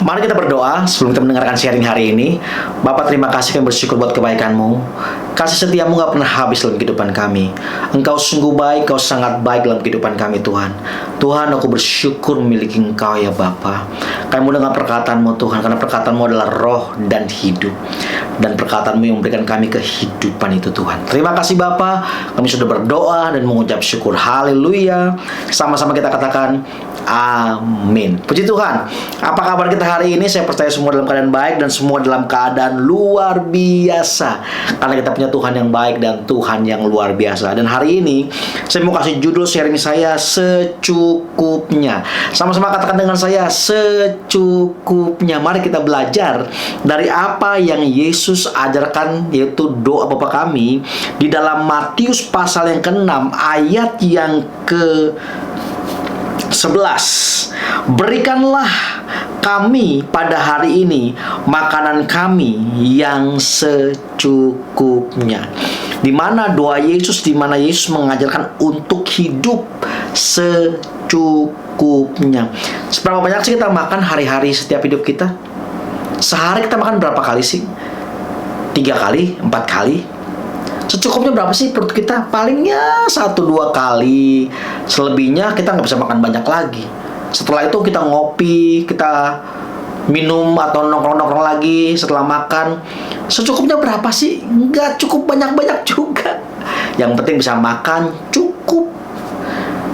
Mari kita berdoa sebelum kita mendengarkan sharing hari ini. Bapak, terima kasih, kami bersyukur buat kebaikan-Mu. Kasih setiamu gak pernah habis dalam kehidupan kami. Engkau sungguh baik, Engkau sangat baik dalam kehidupan kami, Tuhan. Tuhan, aku bersyukur memiliki Engkau ya Bapa. Kami mau dengar perkataan-Mu, Tuhan, karena perkataan-Mu adalah roh dan hidup. Dan perkataan-Mu yang memberikan kami kehidupan itu, Tuhan. Terima kasih Bapa. Kami sudah berdoa dan mengucap syukur. Haleluya. Sama-sama kita katakan amin. Puji Tuhan. Apa kabar kita hari ini? Saya percaya semua dalam keadaan baik dan semua dalam keadaan luar biasa. Karena kita punya Tuhan yang baik dan Tuhan yang luar biasa. Dan hari ini saya mau kasih judul sharing saya, secukupnya. Sama-sama katakan dengan saya, secukupnya. Mari kita belajar dari apa yang Yesus ajarkan, yaitu doa Bapa kami di dalam Matius pasal yang ke-6 ayat yang ke-11. Berikanlah kami pada hari ini makanan kami yang secukupnya. Di mana doa Yesus, di mana Yesus mengajarkan untuk hidup secukupnya. Seberapa banyak sih kita makan hari-hari setiap hidup kita? Sehari kita makan berapa kali sih? 3 kali, 4 kali? Secukupnya berapa sih perut kita? Palingnya 1-2 kali. Selebihnya kita nggak bisa makan banyak lagi. Setelah itu kita ngopi, kita minum atau nongkrong-nongkrong lagi setelah makan. Secukupnya berapa sih? Nggak cukup banyak-banyak juga. Yang penting bisa makan cukup.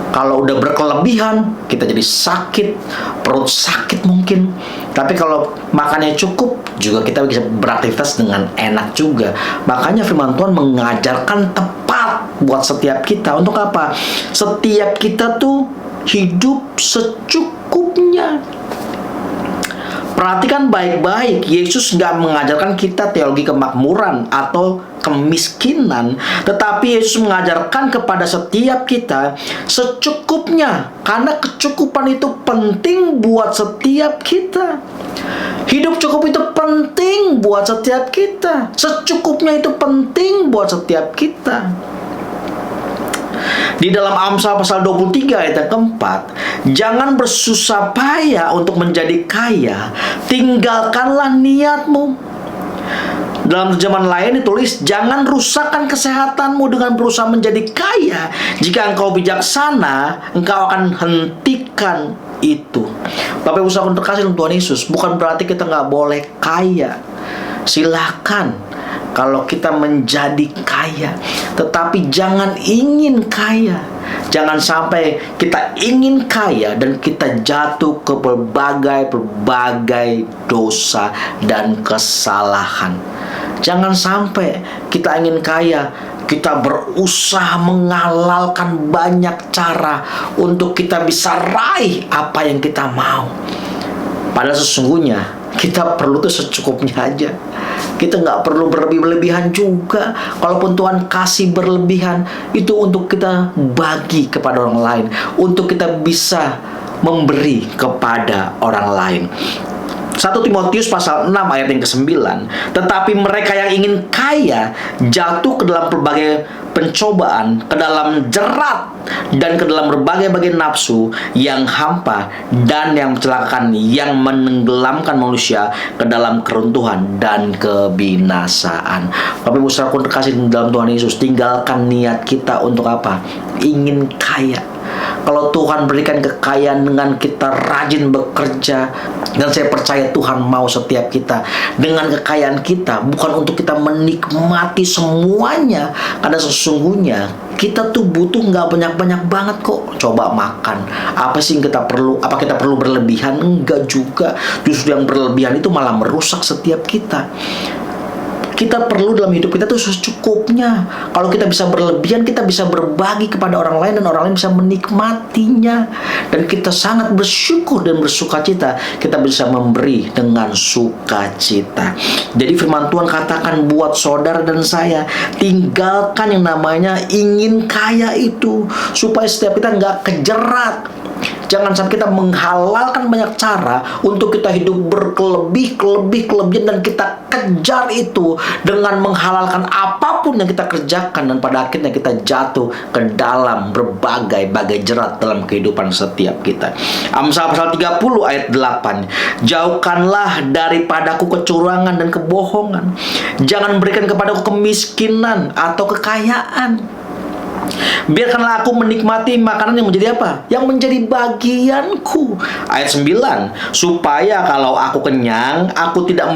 Kalau udah berkelebihan, kita jadi sakit, perut sakit mungkin. Tapi kalau makannya cukup, juga kita bisa beraktivitas dengan enak juga. Makanya firman Tuhan mengajarkan tepat buat setiap kita. Untuk apa? Setiap kita tuh hidup secukupnya. Perhatikan baik-baik, Yesus nggak mengajarkan kita teologi kemakmuran atau kemiskinan, tetapi Yesus mengajarkan kepada setiap kita secukupnya, karena kecukupan itu penting buat setiap kita. Hidup cukup itu penting buat setiap kita. Secukupnya itu penting buat setiap kita. Di dalam Amsal pasal 23 ayat yang keempat, jangan bersusah payah untuk menjadi kaya, tinggalkanlah niatmu. Dalam terjemahan lain ditulis, jangan rusakkan kesehatanmu dengan berusaha menjadi kaya. Jika engkau bijaksana, engkau akan hentikan itu. Bapak Ibu saudara terkasih dalam Tuhan Yesus, bukan berarti kita nggak boleh kaya. Silakan kalau kita menjadi kaya, tetapi jangan ingin kaya. Jangan sampai kita ingin kaya dan kita jatuh ke berbagai dosa dan kesalahan. Jangan sampai kita ingin kaya, kita berusaha menghalalkan banyak cara untuk kita bisa raih apa yang kita mau. Padahal sesungguhnya kita perlu tuh secukupnya aja. Kita nggak perlu berlebihan juga. Kalaupun Tuhan kasih berlebihan, itu untuk kita bagi kepada orang lain, untuk kita bisa memberi kepada orang lain. 1 Timotius pasal 6 ayat yang ke-9, tetapi mereka yang ingin kaya jatuh ke dalam berbagai pencobaan, ke dalam jerat, dan ke dalam berbagai nafsu yang hampa dan yang mencelakakan, yang menenggelamkan manusia ke dalam keruntuhan dan kebinasaan. Bapak Ibu saudaraku terkasih dalam Tuhan Yesus, tinggalkan niat kita untuk apa? Ingin kaya. Kalau Tuhan berikan kekayaan dengan kita rajin bekerja, dan saya percaya Tuhan mau setiap kita dengan kekayaan kita, bukan untuk kita menikmati semuanya, karena sesungguhnya kita tuh butuh nggak banyak-banyak banget kok. Coba makan, apa sih yang kita perlu? Apa kita perlu berlebihan? Enggak juga. Justru yang berlebihan itu malah merusak setiap kita. Kita perlu dalam hidup kita tuh secukupnya. Kalau kita bisa berlebihan, kita bisa berbagi kepada orang lain, dan orang lain bisa menikmatinya. Dan kita sangat bersyukur dan bersukacita. Kita bisa memberi dengan sukacita. Jadi firman Tuhan katakan buat saudara dan saya, tinggalkan yang namanya ingin kaya itu, supaya setiap kita nggak kejerat Jangan sampai kita menghalalkan banyak cara untuk kita hidup kelebihan, dan kita kejar itu dengan menghalalkan apapun yang kita kerjakan, dan pada akhirnya kita jatuh ke dalam berbagai jerat dalam kehidupan setiap kita. Amsal pasal 30 ayat 8. Jauhkanlah daripadaku kecurangan dan kebohongan. Jangan berikan kepadaku kemiskinan atau kekayaan. Biarkanlah aku menikmati makanan yang menjadi apa? Yang menjadi bagianku. Ayat 9. Supaya kalau aku kenyang, aku tidak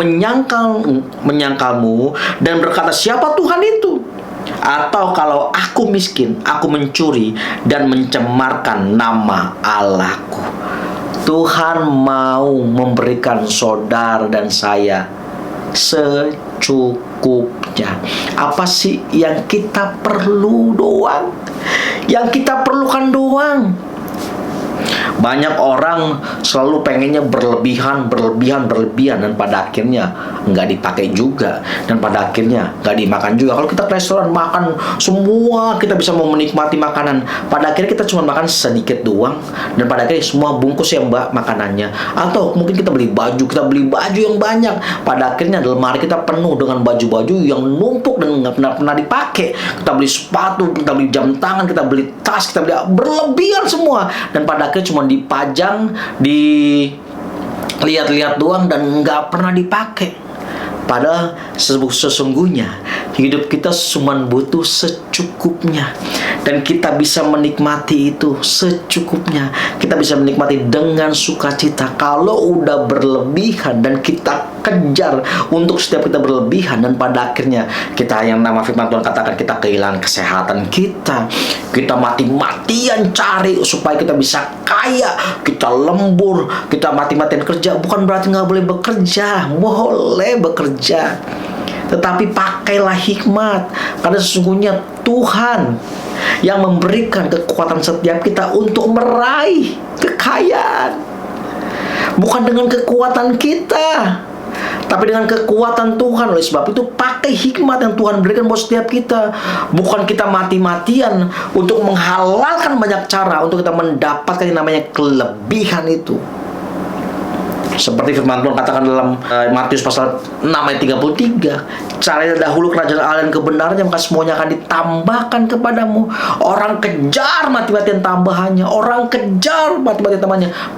menyangkalmu dan berkata, siapa Tuhan itu? Atau kalau aku miskin, aku mencuri dan mencemarkan nama Allahku. Tuhan mau memberikan saudara dan saya secukupnya. Apa sih yang kita perlu doang? Yang kita perlukan doang. Banyak orang selalu pengennya berlebihan, dan pada akhirnya nggak dipakai juga, dan pada akhirnya nggak dimakan juga. Kalau kita ke restoran makan semua, kita bisa mau menikmati makanan, pada akhirnya kita cuma makan sedikit doang, dan pada akhirnya semua bungkus yang makanannya. Atau mungkin kita beli baju yang banyak, pada akhirnya dalam hari kita penuh dengan baju-baju yang numpuk dan nggak pernah dipakai. Kita beli sepatu, kita beli jam tangan, kita beli tas, kita beli berlebihan semua, dan pada akhirnya cuma dipajang, dilihat-lihat doang, dan nggak pernah dipakai. Padahal sesungguhnya hidup kita cuma butuh secukupnya, dan kita bisa menikmati itu secukupnya. Kita bisa menikmati dengan sukacita. Kalau udah berlebihan dan kita kejar untuk setiap kita berlebihan, dan pada akhirnya kita, yang nama firman Tuhan katakan, kita kehilangan kesehatan kita mati-matian cari supaya kita bisa kaya, kita lembur, kita mati-matian kerja. Bukan berarti nggak boleh bekerja, boleh bekerja, tetapi pakailah hikmat, karena sesungguhnya Tuhan yang memberikan kekuatan setiap kita untuk meraih kekayaan. Bukan dengan kekuatan kita, tapi dengan kekuatan Tuhan. Oleh sebab itu, pakai hikmat yang Tuhan berikan buat setiap kita. Bukan kita mati-matian untuk menghalalkan banyak cara untuk kita mendapatkan yang namanya kelebihan itu. Seperti firman Tuhan katakan dalam Matius pasal 6 ayat 33, carilah dahulu kerajaan Allah dan kebenarannya, maka semuanya akan ditambahkan kepadamu. Orang kejar mati-matian tambahannya,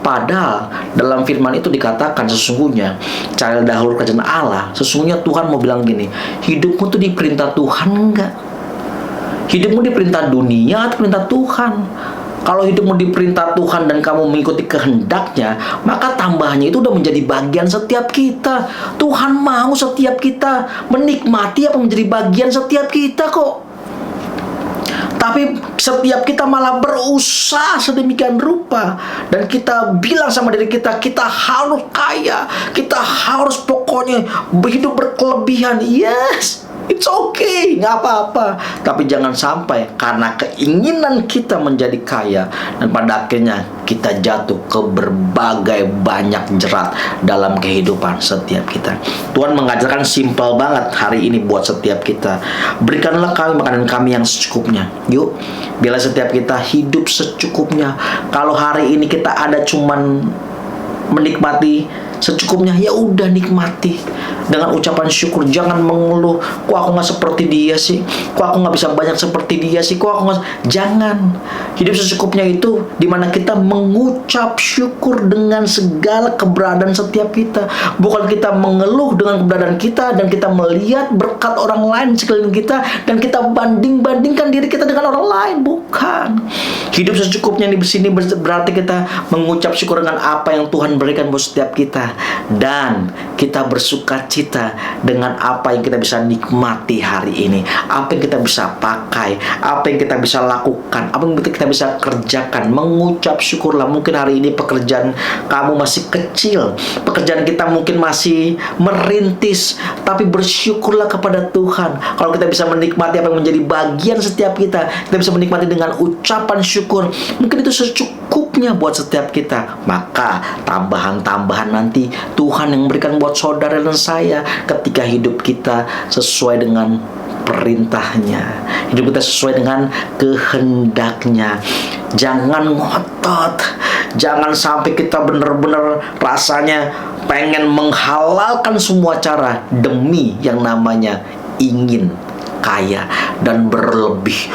padahal dalam firman itu dikatakan sesungguhnya carilah dahulu kerajaan Allah. Sesungguhnya Tuhan mau bilang gini, hidupmu tuh diperintah Tuhan enggak? Hidupmu diperintah dunia atau perintah Tuhan? Kalau hidupmu diperintah Tuhan dan kamu mengikuti kehendaknya, maka tambahannya itu udah menjadi bagian setiap kita. Tuhan mau setiap kita menikmati apa menjadi bagian setiap kita kok. Tapi setiap kita malah berusaha sedemikian rupa, dan kita bilang sama diri kita, kita harus kaya, kita harus pokoknya hidup berkelebihan. Yes, it's okay, nggak apa-apa. Tapi jangan sampai karena keinginan kita menjadi kaya, dan pada akhirnya kita jatuh ke berbagai banyak jerat dalam kehidupan setiap kita. Tuhan mengajarkan simpel banget hari ini buat setiap kita. Berikanlah kami makanan kami yang secukupnya. Yuk, bila setiap kita hidup secukupnya. Kalau hari ini kita ada cuman menikmati secukupnya, ya udah nikmati dengan ucapan syukur. Jangan mengeluh, kok aku nggak seperti dia sih, kok aku nggak bisa banyak seperti dia sih, kok aku nggak. Jangan. Hidup secukupnya itu dimana kita mengucap syukur dengan segala keberadaan setiap kita. Bukan kita mengeluh dengan keberadaan kita dan kita melihat berkat orang lain sekeliling kita dan kita banding-bandingkan diri kita dengan orang lain. Bukan. Hidup secukupnya di sini berarti kita mengucap syukur dengan apa yang Tuhan berikan buat setiap kita, dan kita bersuka cita dengan apa yang kita bisa nikmati hari ini, apa yang kita bisa pakai, apa yang kita bisa lakukan, apa yang kita bisa kerjakan. Mengucap syukurlah. Mungkin hari ini pekerjaan kamu masih kecil, pekerjaan kita mungkin masih merintis, tapi bersyukurlah kepada Tuhan. Kalau kita bisa menikmati apa yang menjadi bagian setiap kita, kita bisa menikmati dengan ucapan syukur. Mungkin itu secukupnya buat setiap kita. Maka tambahan-tambahan nanti Tuhan yang memberikan buat saudara dan saya ketika hidup kita sesuai dengan perintahnya, hidup kita sesuai dengan kehendaknya. Jangan ngotot, Jangan sampai kita benar-benar rasanya pengen menghalalkan semua cara demi yang namanya ingin kaya dan berlebih.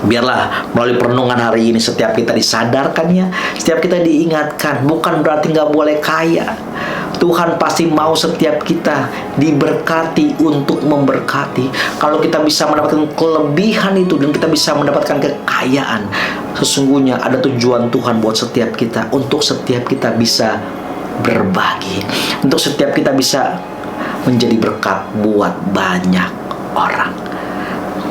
Biarlah melalui perenungan hari ini setiap kita disadarkan ya, setiap kita diingatkan, bukan berarti nggak boleh kaya. Tuhan pasti mau setiap kita diberkati untuk memberkati. Kalau kita bisa mendapatkan kelebihan itu dan kita bisa mendapatkan kekayaan, sesungguhnya ada tujuan Tuhan buat setiap kita, untuk setiap kita bisa berbagi, untuk setiap kita bisa menjadi berkat buat banyak orang.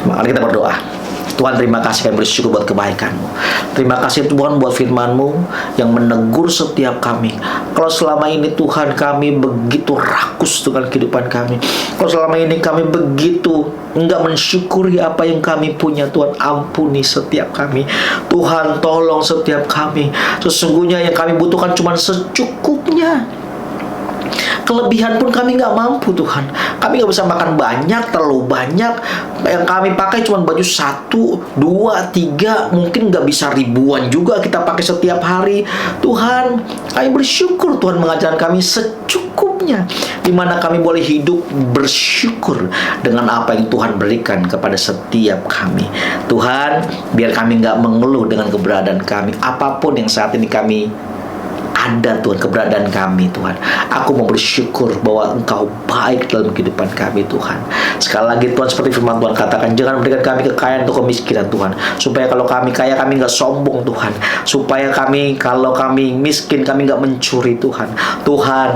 Mari kita berdoa. Tuhan, terima kasih, kami bersyukur buat kebaikan-Mu. Terima kasih Tuhan buat firman-Mu yang menegur setiap kami. Kalau selama ini Tuhan kami begitu rakus dengan kehidupan kami, kalau selama ini kami begitu enggak mensyukuri apa yang kami punya, Tuhan ampuni setiap kami. Tuhan tolong setiap kami. Sesungguhnya yang kami butuhkan cuma secukupnya. Kelebihan pun kami nggak mampu Tuhan. Kami nggak bisa makan banyak, terlalu banyak. Yang kami pakai cuma baju 1, 2, 3, mungkin nggak bisa ribuan juga kita pakai setiap hari. Tuhan, kami bersyukur Tuhan mengajarkan kami secukupnya, dimana kami boleh hidup bersyukur dengan apa yang Tuhan berikan kepada setiap kami. Tuhan, biar kami nggak mengeluh dengan keberadaan kami, apapun yang saat ini kami ada Tuhan, keberadaan kami Tuhan. Aku mau bersyukur bahwa Engkau baik dalam kehidupan kami Tuhan. Sekali lagi Tuhan, seperti firman Tuhan katakan, jangan berikan kami kekayaan untuk kemiskinan Tuhan, supaya kalau kami kaya kami nggak sombong Tuhan, supaya kami kalau kami miskin kami nggak mencuri Tuhan. Tuhan,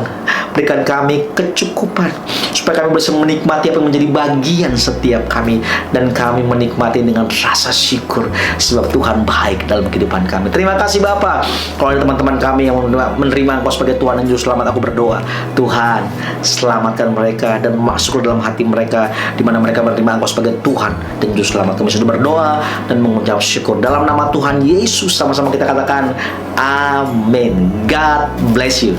berikan kami kecukupan supaya kami bisa menikmati apa yang menjadi bagian setiap kami, dan kami menikmati dengan rasa syukur sebab Tuhan baik dalam kehidupan kami. Terima kasih Bapa. Kalau ada teman-teman kami yang menerima Engkau sebagai Tuhan dan Juru Selamat, aku berdoa, Tuhan selamatkan mereka dan masuk ke dalam hati mereka, di mana mereka menerima Engkau sebagai Tuhan dan Juru Selamat. Kami sudah berdoa dan mengucap syukur dalam nama Tuhan Yesus. Sama-sama kita katakan amin. God bless you.